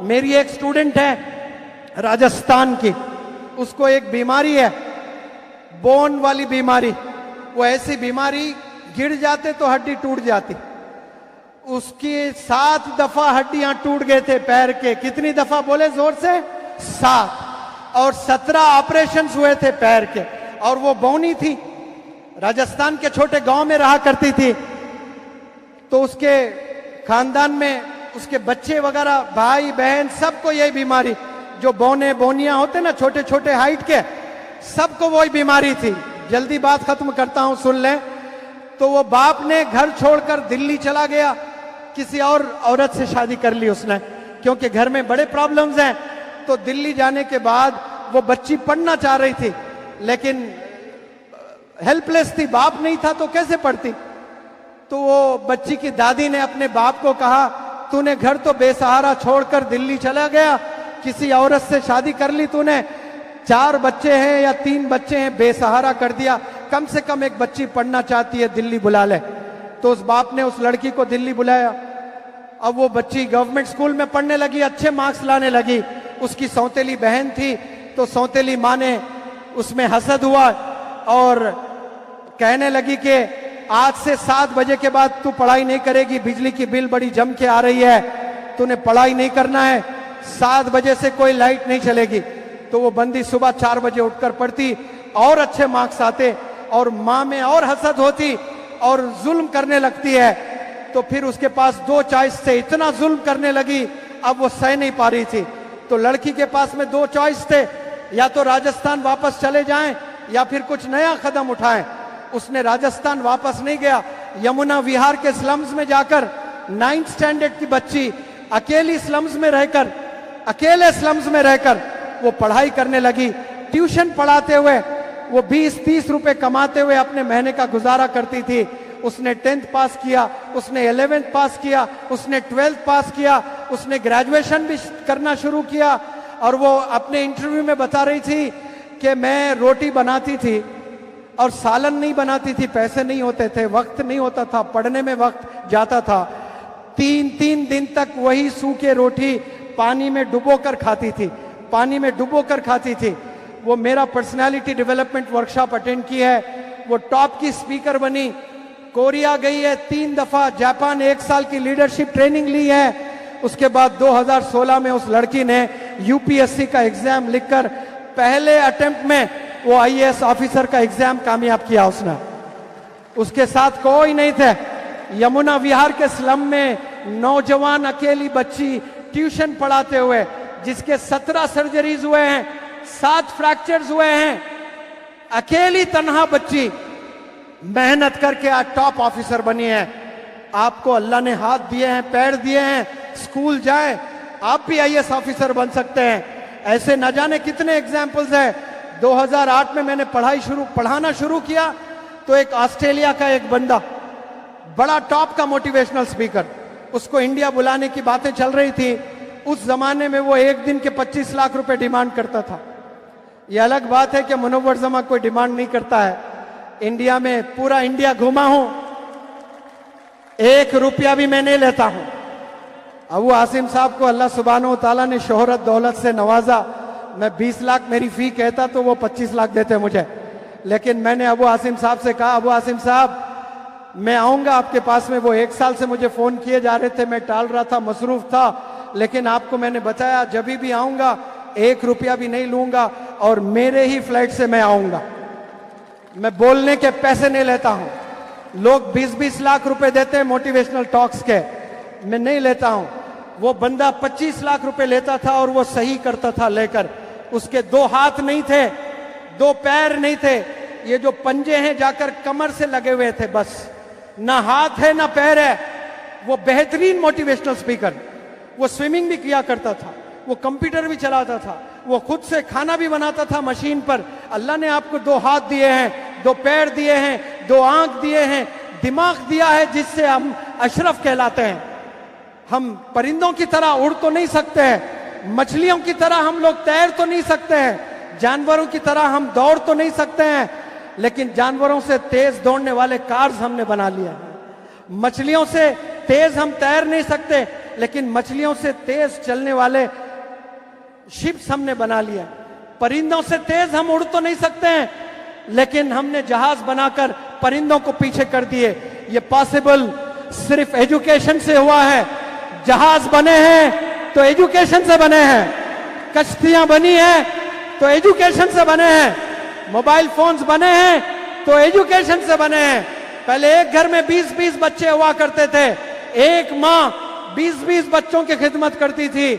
मेरी एक स्टूडेंट है राजस्थान की, उसको एक बीमारी है, बोन वाली बीमारी। वो ऐसी बीमारी, गिर जाते तो हड्डी टूट जाती। उसकी 7 दफा हड्डियां टूट गए थे पैर के। कितनी दफा बोले जोर से? 7। और 17 ऑपरेशन हुए थे पैर के। और वो बौनी थी, राजस्थान के छोटे गांव में रहा करती थी। तो उसके खानदान में उसके बच्चे वगैरह, भाई बहन, सबको यही बीमारी, जो बौने बौनियां होते ना छोटे छोटे हाइट के, सबको वही बीमारी थी। जल्दी बात खत्म करता हूं, सुन लें। तो वो बाप ने घर छोड़कर दिल्ली चला गया, किसी और औरत से शादी कर ली उसने, क्योंकि घर में बड़े प्रॉब्लम्स हैं। तो दिल्ली जाने के बाद वो बच्ची पढ़ना चाह रही थी, लेकिन हेल्पलेस थी, बाप नहीं था तो कैसे पढ़ती। तो वो बच्ची की दादी ने अपने बाप को कहा, तूने घर तो बेसहारा छोड़कर दिल्ली चला गया, किसी औरत से शादी कर ली तूने, 4 बच्चे हैं या 3 बच्चे हैं, बेसहारा कर दिया, कम से कम एक बच्ची पढ़ना चाहती है, दिल्ली बुला ले। तो उस बाप ने उस लड़की को दिल्ली बुलाया। अब वो बच्ची गवर्नमेंट स्कूल में पढ़ने लगी, अच्छे मार्क्स लाने लगी। उसकी सौतेली बहन थी, तो सौतेली माँ ने उसमें हसद हुआ और कहने लगी कि आज से 7 बजे के बाद तू पढ़ाई नहीं करेगी, बिजली की बिल बड़ी जम के आ रही है, तूने पढ़ाई नहीं करना है, 7 बजे से कोई लाइट नहीं चलेगी। तो वो बंदी सुबह 4 बजे उठकर पढ़ती और अच्छे मार्क्स आते, और माँ में और हसद होती और जुल्म करने लगती है। तो फिर उसके पास 2 चॉइस थे, इतना जुल्म करने लगी, अब वो सह नहीं पा रही थी। तो लड़की के पास में 2 चॉइस थे, या तो राजस्थान वापस चले जाएं या फिर कुछ नया कदम उठाएं। उसने राजस्थान वापस नहीं गया, यमुना विहार के स्लम्स में जाकर 9th स्टैंडर्ड की बच्ची अकेले स्लम्स में रहकर वो पढ़ाई करने लगी। ट्यूशन पढ़ाते हुए वो 20-30 रुपए कमाते हुए अपने महीने का गुजारा करती थी। उसने 10th पास किया, उसने 11th पास किया, उसने 12th पास किया, उसने ग्रेजुएशन भी करना शुरू किया। और वो अपने इंटरव्यू में बता रही थी कि मैं रोटी बनाती थी और सालन नहीं बनाती थी, पैसे नहीं होते थे, वक्त नहीं होता था, पढ़ने में वक्त जाता था। 3 दिन तक वही सूखे रोटी पानी में डुबोकर खाती थी। वो मेरा पर्सनालिटी डेवलपमेंट वर्कशॉप अटेंड की है, वो टॉप की स्पीकर बनी, कोरिया गई है 3 दफा, जापान 1 साल की लीडरशिप ट्रेनिंग ली है। उसके बाद 2016 में उस लड़की ने यूपीएससी का एग्जाम लिखकर पहले अटेम्प्ट में वो आईएएस ऑफिसर का एग्जाम कामयाब किया उसने। उसके साथ कोई नहीं थे। यमुना विहार के स्लम में नौजवान अकेली बच्ची ट्यूशन पढ़ाते हुए, जिसके 17 सर्जरीज हुए हैं, 7 फ्रैक्चर्स हुए हैं, अकेली तन्हा बच्ची मेहनत करके आज टॉप ऑफिसर बनी है। आपको अल्लाह ने हाथ दिए हैं, पैर दिए हैं, स्कूल जाएं, आप भी आईएएस ऑफिसर बन सकते हैं। ऐसे न जाने कितने एग्जाम्पल्स हैं। 2008 में मैंने पढ़ाना शुरू किया तो एक ऑस्ट्रेलिया का एक बंदा, बड़ा टॉप का मोटिवेशनल स्पीकर, उसको इंडिया बुलाने की बातें चल रही थी। उस जमाने में वो एक दिन के 25 लाख रुपए डिमांड करता था। ये अलग बात है कि मुनव्वर जमा कोई डिमांड नहीं करता है। इंडिया में पूरा इंडिया घूमा हूं, 1 रुपया भी मैं नहीं लेता हूं। अबू आसिम साहब को अल्लाह सुब्हानहू तआला ने शोहरत दौलत से नवाजा। मैं 20 लाख मेरी फी कहता तो वो 25 लाख देते मुझे। लेकिन मैंने अबू आसिम साहब से कहा, अबू आसिम साहब मैं आऊंगा आपके पास में। वो 1 साल से मुझे फोन किए जा रहे थे, मैं टाल रहा था, मसरूफ था, लेकिन आपको मैंने बताया जब भी आऊंगा 1 रुपया भी नहीं लूंगा और मेरे ही फ्लाइट से मैं आऊंगा। मैं बोलने के पैसे नहीं लेता हूं। लोग 20-20 लाख रुपए देते हैं मोटिवेशनल टॉक्स के, मैं नहीं लेता हूं। वो बंदा 25 लाख रुपए लेता था और वो सही करता था लेकर। उसके 2 हाथ नहीं थे, 2 पैर नहीं थे, ये जो पंजे हैं जाकर कमर से लगे हुए थे, बस ना हाथ है ना पैर है। वो बेहतरीन मोटिवेशनल स्पीकर, वो स्विमिंग भी किया करता था, वो कंप्यूटर भी चलाता था, वो खुद से खाना भी बनाता था मशीन पर। अल्लाह ने आपको 2 हाथ दिए हैं, 2 पैर दिए हैं, 2 आंख दिए हैं, दिमाग दिया है, जिससे हम अशरफ कहलाते हैं। हम परिंदों की तरह उड़ तो नहीं सकते हैं, मछलियों की तरह हम लोग तैर तो नहीं सकते हैं, जानवरों की तरह हम दौड़ तो नहीं सकते हैं, लेकिन जानवरों से तेज दौड़ने वाले कार्स हमने बना लिया है। मछलियों से तेज हम तैर नहीं सकते, लेकिन मछलियों से तेज चलने वाले शिप्स हमने बना लिया। परिंदों से तेज हम उड़ तो नहीं सकते हैं, लेकिन हमने जहाज बनाकर परिंदों को पीछे कर दिए। ये पॉसिबल सिर्फ एजुकेशन से हुआ है। जहाज बने हैं तो एजुकेशन से बने हैं, कश्तियां बनी हैं तो एजुकेशन से बने हैं, मोबाइल फोन्स बने हैं तो एजुकेशन से बने हैं। पहले एक घर में 20-20 बच्चे हुआ करते थे, एक माँ 20-20 बच्चों की खिदमत करती थी,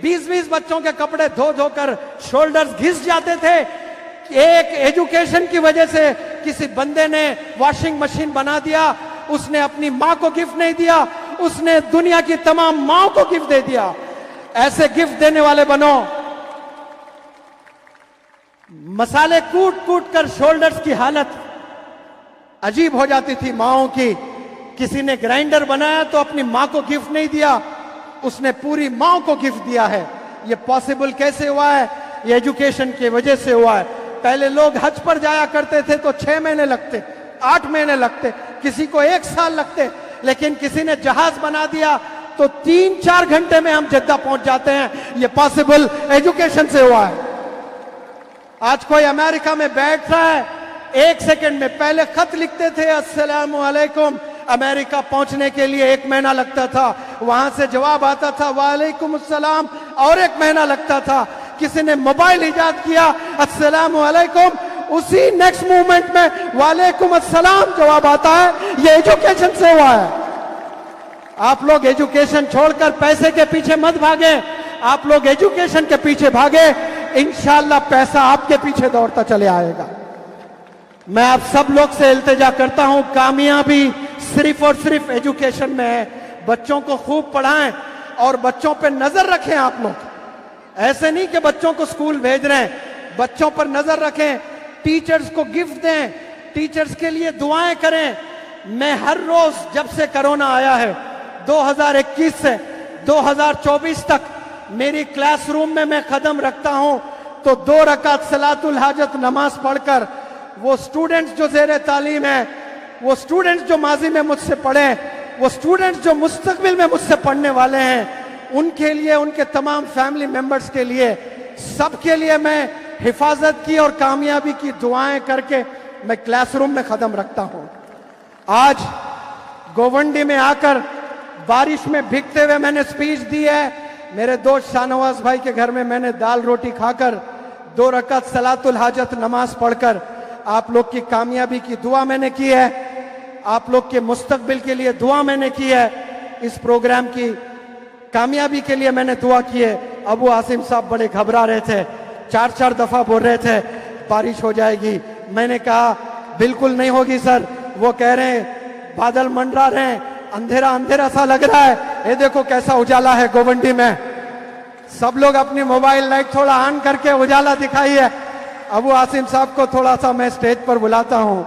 20-20 बच्चों के कपड़े धो धोकर शोल्डर्स घिस जाते थे। एक एजुकेशन की वजह से किसी बंदे ने वॉशिंग मशीन बना दिया, उसने अपनी माँ को गिफ्ट नहीं दिया, उसने दुनिया की तमाम माँ को गिफ्ट दे दिया। ऐसे गिफ्ट देने वाले बनो। मसाले कूट कूट कर शोल्डर्स की हालत अजीब हो जाती थी माओं की। किसी ने ग्राइंडर बनाया तो अपनी माँ को गिफ्ट नहीं दिया, उसने पूरी माँ को गिफ्ट दिया है। ये पॉसिबल कैसे हुआ है? ये एजुकेशन की वजह से हुआ है। पहले लोग हज पर जाया करते थे तो 6 महीने लगते, 8 महीने लगते, किसी को 1 साल लगते, लेकिन किसी ने जहाज बना दिया तो 3-4 घंटे में हम जद्दा पहुंच जाते हैं। ये पॉसिबल एजुकेशन से हुआ है। आज कोई अमेरिका में बैठ रहा है, 1 सेकंड में, पहले खत लिखते थे अस्सलामु अलैकुम, अमेरिका पहुंचने के लिए 1 महीना लगता था, वहां से जवाब आता था वालेकुम अस्सलाम, और 1 महीना लगता था। किसी ने मोबाइल इजाद किया, अस्सलामु अलैकुम, उसी नेक्स्ट मूवमेंट में वालेकुम अस्सलाम जवाब आता है। ये एजुकेशन से हुआ है। आप लोग एजुकेशन छोड़कर पैसे के पीछे मत भागे, आप लोग एजुकेशन के पीछे भागे, इंशाल्लाह पैसा आपके पीछे दौड़ता चले आएगा। मैं आप सब लोग से इल्तिजा करता हूं, कामयाबी सिर्फ और सिर्फ एजुकेशन में है। बच्चों को खूब पढ़ाएं और बच्चों पे नजर रखें। आप लोग ऐसे नहीं कि बच्चों को स्कूल भेज रहे हैं, बच्चों पर नजर रखें, टीचर्स को गिफ्ट दें, टीचर्स के लिए दुआएं करें। मैं हर रोज जब से कोरोना आया है 2021 से 2024 तक मेरी क्लासरूम में मैं कदम रखता हूं तो 2 रकात सलातुल हाजत नमाज पढ़कर वो स्टूडेंट्स जो ज़ेरे तालीम है, वो स्टूडेंट्स जो माजी में मुझसे पढ़े, वो स्टूडेंट्स जो मुस्तकबिल में मुझसे पढ़ने वाले हैं, उनके लिए, उनके तमाम फैमिली मेंबर्स के लिए, सबके लिए मैं हिफाजत की और कामयाबी की दुआएं करके मैं क्लासरूम में कदम रखता हूं। आज गोवंडी में आकर बारिश में भीगते हुए मैंने स्पीच दी है। मेरे दोस्त शाहनवाज भाई के घर में मैंने दाल रोटी खाकर 2 रकात सलातुल हाजत नमाज पढ़कर आप लोग की कामयाबी की दुआ मैंने की है, आप लोग के मुस्तकबिल के लिए दुआ मैंने की है, इस प्रोग्राम की कामयाबी के लिए मैंने दुआ की है। अबू आसिम साहब बड़े घबरा रहे थे, 4-4 दफा बोल रहे थे बारिश हो जाएगी। मैंने कहा बिल्कुल नहीं होगी सर। वो कह रहे हैं बादल मंडरा रहे हैं, अंधेरा अंधेरा सा लग रहा है, ये देखो कैसा उजाला है गोवंडी में। सब लोग अपनी मोबाइल लाइट थोड़ा ऑन करके उजाला दिखाइए। अबू आसिम साहब को थोड़ा सा मैं स्टेज पर बुलाता हूं,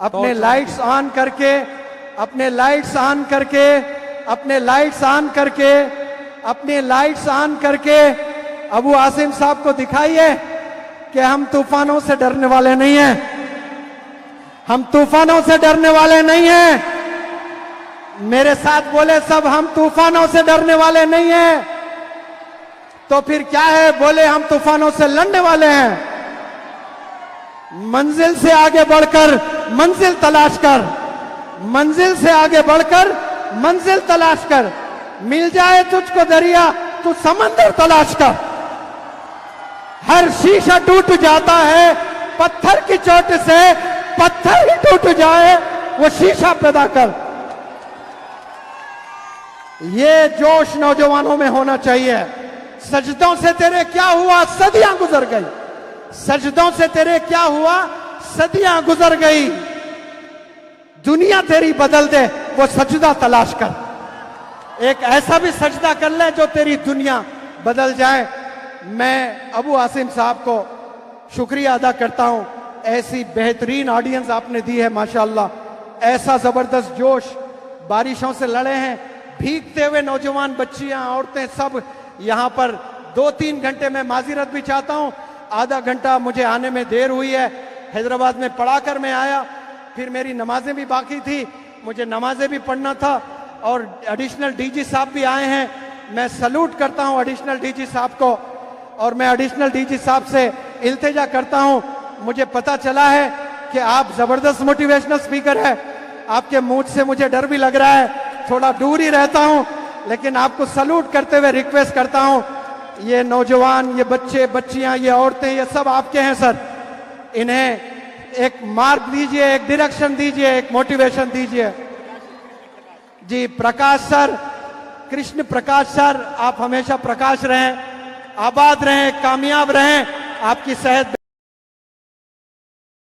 अपने लाइट्स ऑन करके, अपने लाइट्स ऑन करके, अपने लाइट्स ऑन करके, अपने लाइट्स ऑन करके अबू आसिम साहब को दिखाइए कि हम तूफानों से डरने वाले नहीं हैं, हम तूफानों से डरने वाले नहीं हैं। मेरे साथ बोले सब, हम तूफानों से डरने वाले नहीं हैं। तो फिर क्या है? बोले हम तूफानों से लड़ने वाले हैं। मंजिल से आगे बढ़कर मंजिल तलाश कर, मंजिल से आगे बढ़कर मंजिल तलाश कर, मिल जाए तुझको दरिया तो समंदर तलाश कर। हर शीशा टूट जाता है पत्थर की चोट से, पत्थर ही टूट जाए वो शीशा पैदा कर। ये जोश नौजवानों में होना चाहिए। सजदों से तेरे क्या हुआ? सदियां गुजर गई। सजदों से तेरे क्या हुआ? सदियां गुजर गई। दुनिया तेरी बदल दे वो सजदा तलाश कर। एक ऐसा भी सजदा कर ले जो तेरी दुनिया बदल जाए। मैं अबू आसिम साहब को शुक्रिया अदा करता हूं, ऐसी बेहतरीन ऑडियंस आपने दी है माशाअल्लाह। ऐसा जबरदस्त जोश, बारिशों से लड़े हैं, भीगते हुए नौजवान, बच्चियां, औरतें सब यहां पर 2-3 घंटे में माजिरत भी चाहता हूं, आधा घंटा मुझे आने में देर हुई है। हैदराबाद में पढ़ाकर मैं आया, फिर मेरी नमाजें भी बाकी थी, मुझे नमाजें भी पढ़ना था और एडिशनल डीजी साहब भी आए हैं। मैं सल्यूट करता हूं एडिशनल डीजी साहब को, और मैं एडिशनल डीजी साहब से इल्तिजा करता हूं। मुझे पता चला है कि आप जबरदस्त मोटिवेशनल स्पीकर है। आपके मुंह से मुझे डर भी लग रहा है, थोड़ा दूर ही रहता हूं, लेकिन आपको सल्यूट करते हुए रिक्वेस्ट करता हूं, ये नौजवान, ये बच्चे बच्चियां, ये औरतें, ये सब आपके हैं सर। इन्हें एक मार्ग दीजिए, एक डायरेक्शन दीजिए, एक मोटिवेशन दीजिए। जी प्रकाश सर, कृष्ण प्रकाश सर, आप हमेशा प्रकाश रहें, आबाद रहें, कामयाब रहें, आपकी सेहत